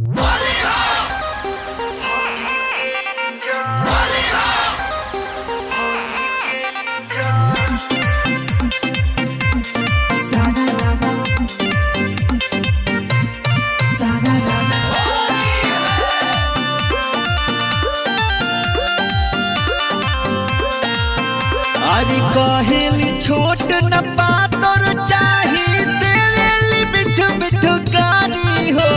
अरे कहेली छोट न पातर चाही देवेली मिठ मिठ गानी हो।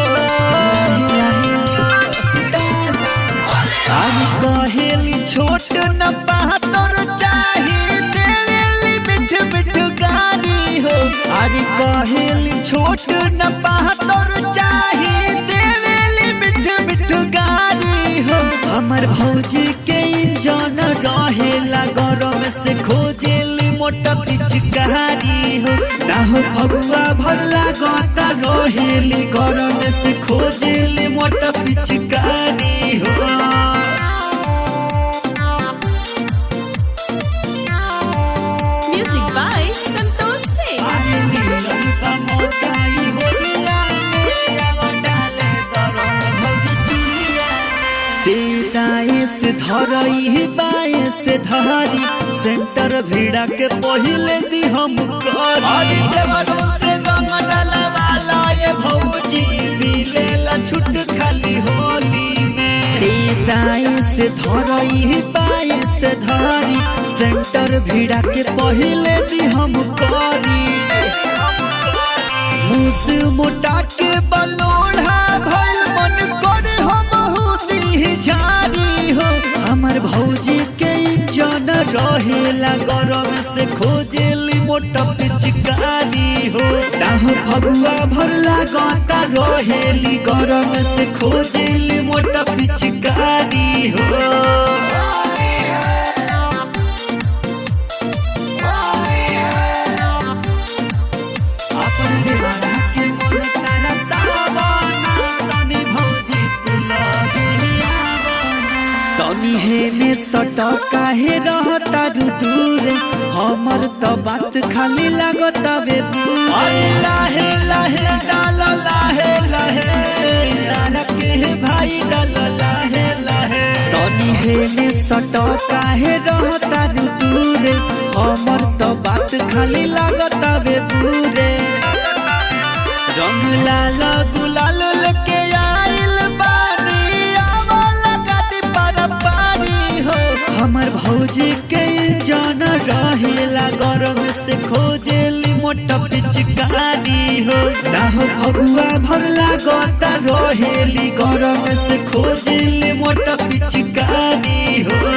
अरे कहेली छोट न पातर चाही देवेली मिठ मिठ गानी हो। अरे कहेली छोट न पातर चाही देवेली मिठ मिठ गानी हो। हमर भौजी के इंजन रहेला गरम से खोजेली मोटा पिचकारी हो। ना हो फगुआ भरला गता रहेली गरम से खोजेली मोटा पिचकारी हो। Music by Santosh Singh. अरे मिलन का मौका ही होलिया में आवा डाले गरम भौजी चुलिया। तेताए से धरई बाए से धरी सेंटर भिड़ा के पहिले दी हम कर। अरे देवरों से गंग डलवाला ये भौजी मिलेला छुट खाली होली में। तेताए से धरई बाए से धरी सेंटर भिड़ा के पहिले दी हम करी। मुस मोटा के बलोढ़ा भइल मन करे हम हुदी झारी हो। हमर भौजी के इंजन रहेला गरम से खोजेली मोटा पिचकारी हो। ना हो फगुआ भरला गता रहेली गरम से खोजेली मोटा पिचकारी हो। तनी हेने सट काहे रहता दूर हमर तो बात खाली लागता बे। अरे लाहे लाहे डाल लाहे लाहे यार के भाई डाल लाहे लाहे। तनी हेने सट काहे रहता दूर हमर तो बात खाली लागता बे पूरे। रंग लाल गुलाल लेके आइल बानी आवला गाती पर पानी हो। हमर भौजी के इंजन रहेला गरम से खोजेली मोटा पिचकारी हो। ना हो फगुआ भरला गता रहेली गरम से खोजेली मोटा पिचकारी हो।